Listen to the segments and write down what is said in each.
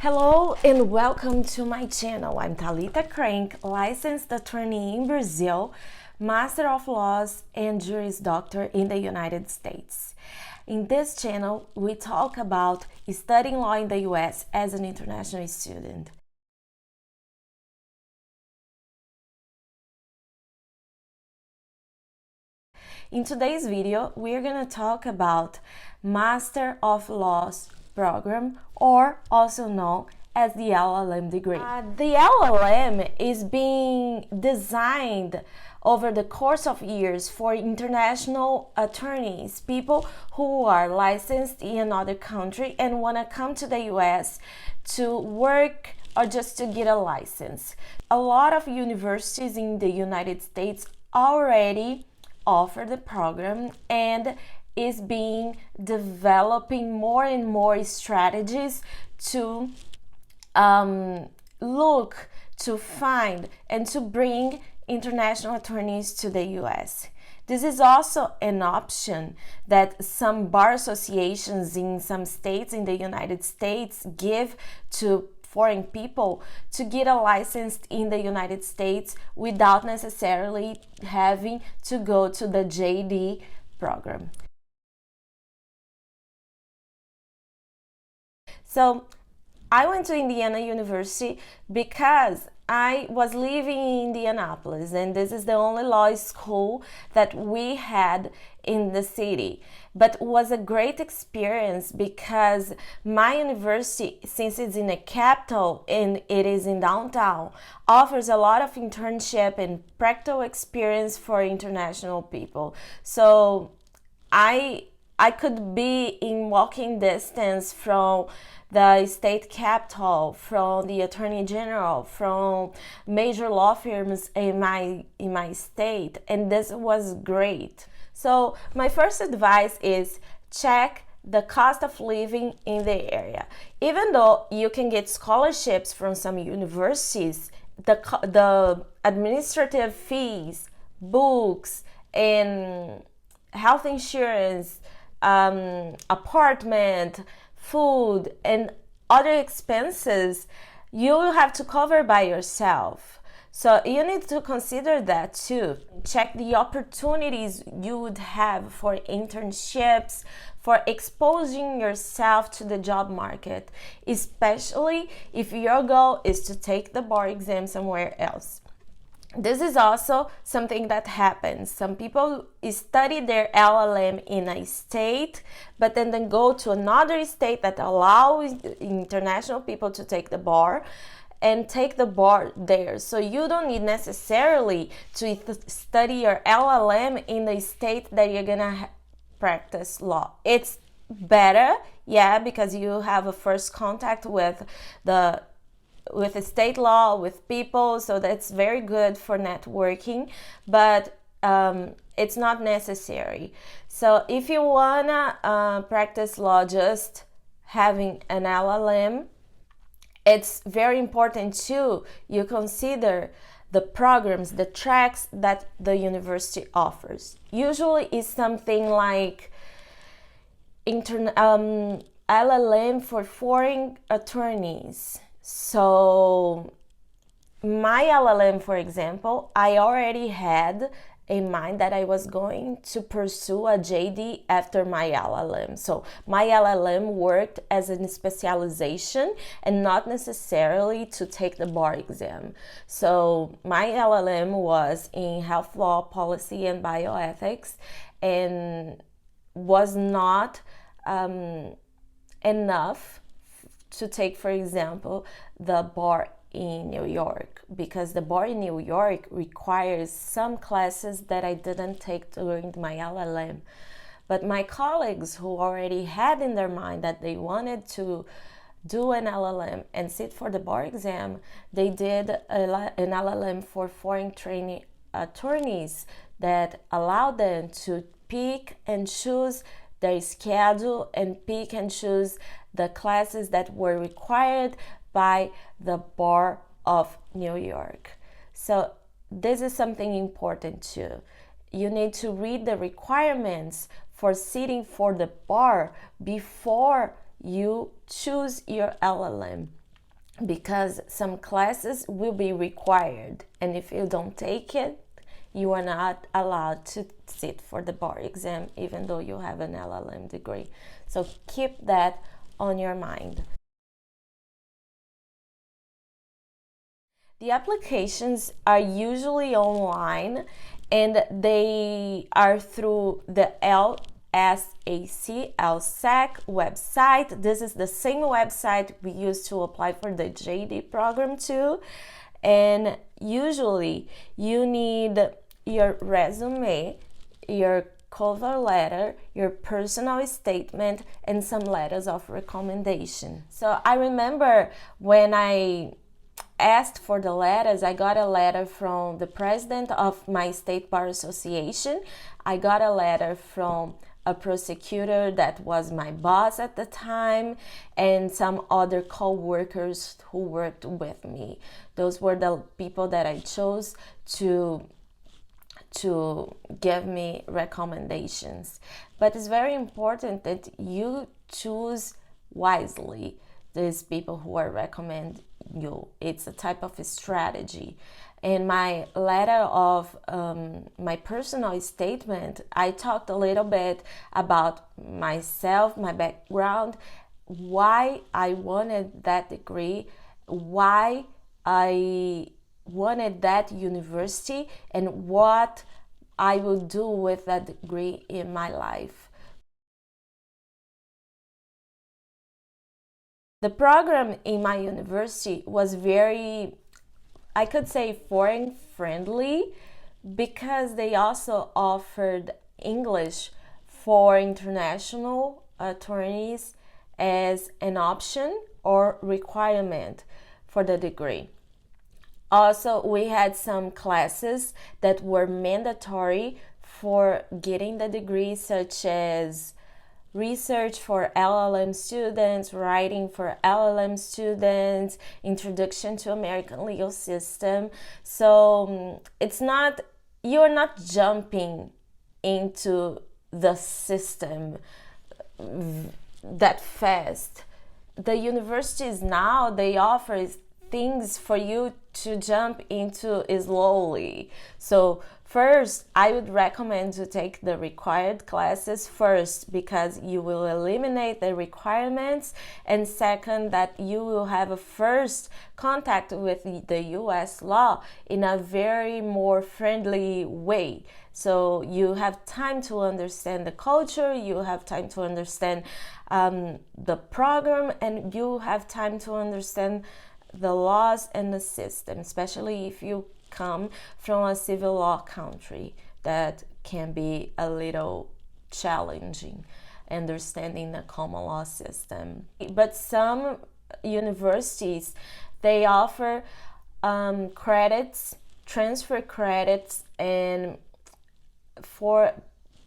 Hello and welcome to my channel. I'm Thalita Crank, licensed attorney in Brazil, Master of Laws and Juris Doctor in the United States. In this channel, we talk about studying law in the US as an international student. In today's video, we're going to talk about Master of Laws program, or also known as the LLM degree. The LLM is being designed over the course of years for international attorneys, people who are licensed in another country and want to come to the US to work or just to get a license. A lot of universities in the United States already offer the program and is being developing more and more strategies to look to find and to bring international attorneys to the US. This is also an option that some bar associations in some states in the United States give to foreign people to get a license in the United States without necessarily having to go to the JD program. So I went to Indiana University because I was living in Indianapolis, and this is the only law school that we had in the city. But it was a great experience because my university, since it's in the capital and it is in downtown, offers a lot of internship and practical experience for international people. So I could be in walking distance from the state capital, from the attorney general, from major law firms in my state, and this was great. So my first advice is check the cost of living in the area. Even though you can get scholarships from some universities, the administrative fees, books, and health insurance, apartment, food, and other expenses, you will have to cover by yourself. So you need to consider that too. Check the opportunities you would have for internships, for exposing yourself to the job market, especially if your goal is to take the bar exam somewhere else. This is also something that happens. Some people study their LLM in a state, but then go to another state that allows international people to take the bar and take the bar there. So you don't need necessarily to study your LLM in the state that you're gonna practice law. It's better, yeah, because you have a first contact with the state law, with people, so that's very good for networking, but it's not necessary. So if you wanna practice law just having an LLM, it's very important too you consider the programs, the tracks that the university offers. Usually it's something like LLM for foreign attorneys. So my LLM, for example, I already had in mind that I was going to pursue a JD after my LLM. So my LLM worked as a specialization and not necessarily to take the bar exam. So my LLM was in health law, policy, and bioethics, and was not enough to take, for example, the bar in New York, because the bar in New York requires some classes that I didn't take during my LLM. But my colleagues who already had in their mind that they wanted to do an LLM and sit for the bar exam, they did an LLM for foreign training attorneys that allowed them to pick and choose their schedule and pick and choose the classes that were required by the bar of New York. So this is something important too. You need to read the requirements for sitting for the bar before you choose your LLM. because some classes will be required, and if you don't take it, you are not allowed to sit for the bar exam even though you have an LLM degree. So keep that on your mind. The applications are usually online, and they are through the LSAC website. This is the same website we use to apply for the JD program too. And usually you need your resume, your cover letter, your personal statement, and some letters of recommendation. So I remember when I asked for the letters, I got a letter from the president of my state bar association. I got a letter from a prosecutor that was my boss at the time, and some other co-workers who worked with me. Those were the people that I chose to give me recommendations. But it's very important that you choose wisely these people who are recommend you. It's a type of a strategy. In my letter of my personal statement, I talked a little bit about myself, my background, why I wanted that degree, why I wanted that university, and what I would do with that degree in my life. The program in my university was very, I could say, foreign friendly, because they also offered English for international attorneys as an option or requirement for the degree. Also, we had some classes that were mandatory for getting the degree, such as research for LLM students, writing for LLM students, introduction to American legal system. So it's not, you're not jumping into the system that fast. The universities now, they offer things for you to jump into slowly. So first, I would recommend to take the required classes first, because you will eliminate the requirements, and second, that you will have a first contact with the US law in a very more friendly way. So you have time to understand the culture, you have time to understand the program, and you have time to understand the laws and the system, especially if you come from a civil law country. That can be a little challenging, understanding the common law system. But some universities, they offer credits, transfer credits, and for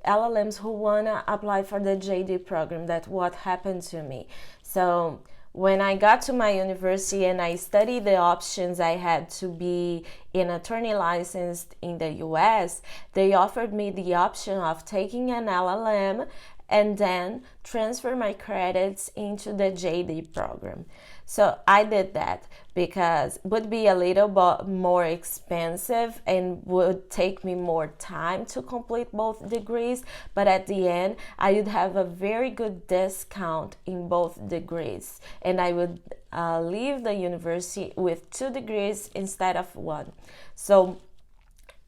LLMs who want to apply for the JD program. That's what happened to me. So when I got to my university and I studied the options I had to be an attorney licensed in the US, they offered me the option of taking an LLM and then transfer my credits into the JD program. So I did that because it would be a little bit more expensive and would take me more time to complete both degrees, but at the end I would have a very good discount in both degrees, and I would leave the university with 2 degrees instead of 1. So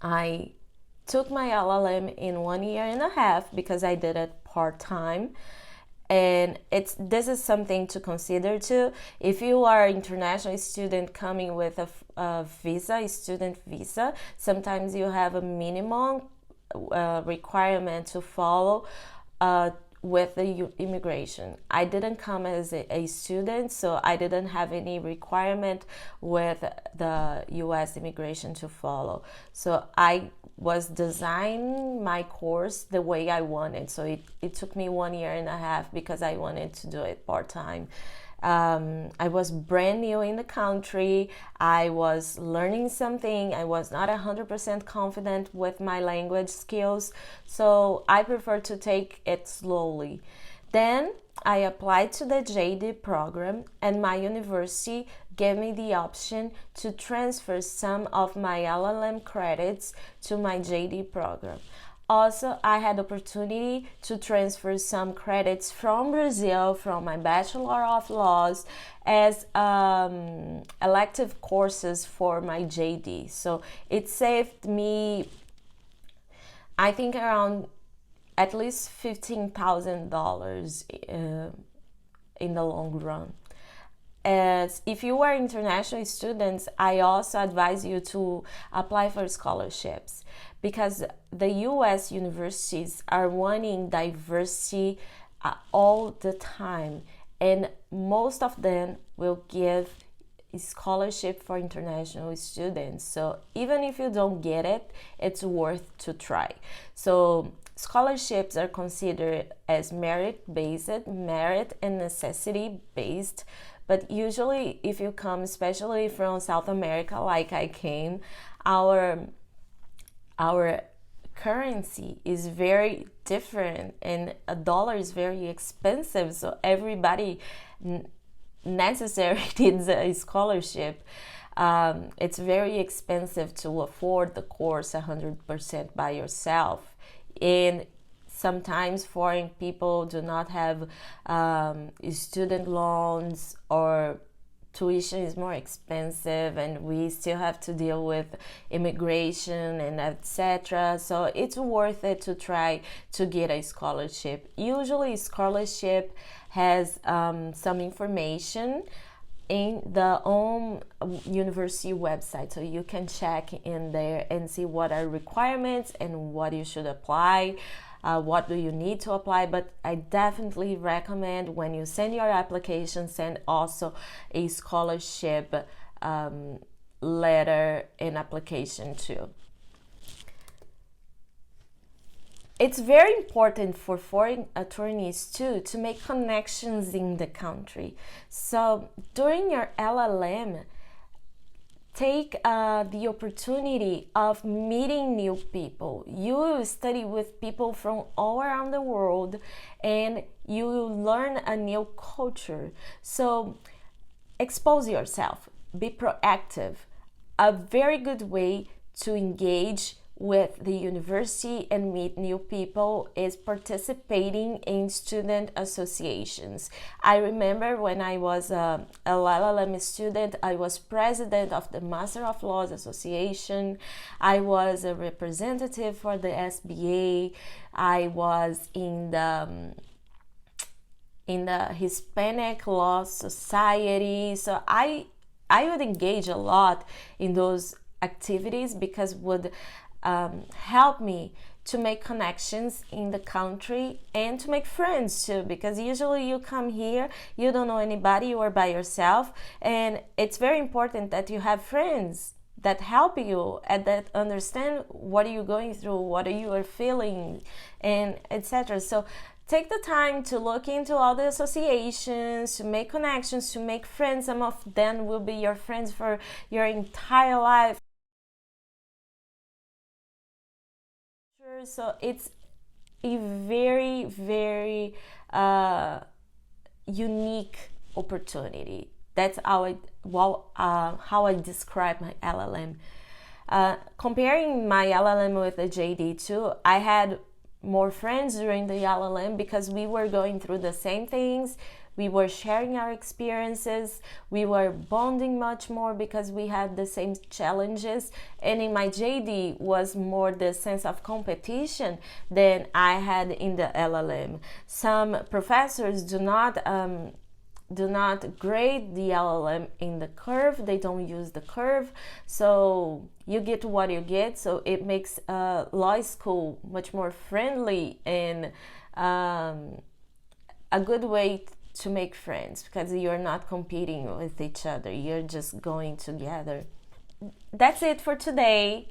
I took my LLM in 1.5 years because I did it part-time. And this is something to consider too. If you are an international student coming with a visa, a student visa, sometimes you have a minimum requirement to follow with the immigration. I didn't come as a student, so I didn't have any requirement with the US immigration to follow. So I was designing my course the way I wanted. So it took me 1.5 years because I wanted to do it part-time. I was brand new in the country. I was learning something. I was not 100% confident with my language skills, so I prefer to take it slowly. Then I applied to the JD program, and my university, gave me the option to transfer some of my LLM credits to my JD program. Also, I had opportunity to transfer some credits from Brazil, from my Bachelor of Laws, as elective courses for my JD. So it saved me, I think, around at least $15,000 in the long run. As if you are international students, I also advise you to apply for scholarships, because the US universities are wanting diversity all the time, and most of them will give a scholarship for international students. So even if you don't get it, it's worth to try. So scholarships are considered as merit-based, merit and necessity-based. But usually, if you come, especially from South America, like I came, our currency is very different, and a dollar is very expensive. So everybody necessarily needs a scholarship. It's very expensive to afford the course 100% by yourself, and sometimes foreign people do not have student loans, or tuition is more expensive, and we still have to deal with immigration and etc. So it's worth it to try to get a scholarship. Usually scholarship has some information in the own university website, so you can check in there and see what are requirements and what you should apply. What do you need to apply? But I definitely recommend, when you send your application, send also a scholarship letter and application too. It's very important for foreign attorneys too to make connections in the country. So during your LLM, take the opportunity of meeting new people. You will study with people from all around the world, and you will learn a new culture. So expose yourself, be proactive. A very good way to engage with the university and meet new people is participating in student associations. I remember when I was a LLM student, I was president of the Master of Laws Association. I was a representative for the SBA. I was in the Hispanic Law Society. So I would engage a lot in those activities, because would help me to make connections in the country and to make friends too, because usually you come here, you don't know anybody, you are by yourself, and it's very important that you have friends that help you and that understand what are you going through, what are you feeling, and etc. So take the time to look into all the associations, to make connections, to make friends. Some of them will be your friends for your entire life. So it's a very, very unique opportunity. That's how I describe my LLM. Comparing my LLM with the JD2, I had more friends during the LLM because we were going through the same things. We were sharing our experiences. We were bonding much more because we had the same challenges. And in my JD was more the sense of competition than I had in the LLM. Some professors do not grade the LLM in the curve. They don't use the curve. So you get what you get. So it makes law school much more friendly and a good way to make friends, because you're not competing with each other. You're just going together. That's it for today.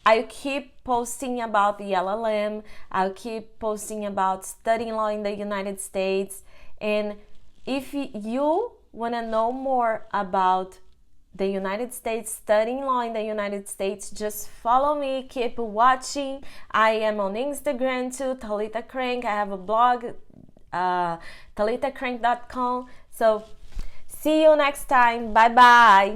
I'll keep posting about the LLM. I'll keep posting about studying law in the United States. And if you want to know more about the United States, studying law in the United States, just follow me, keep watching. I am on Instagram too, Talitha Crank. I have a blog, talitacrank.com. So See you next time. Bye bye.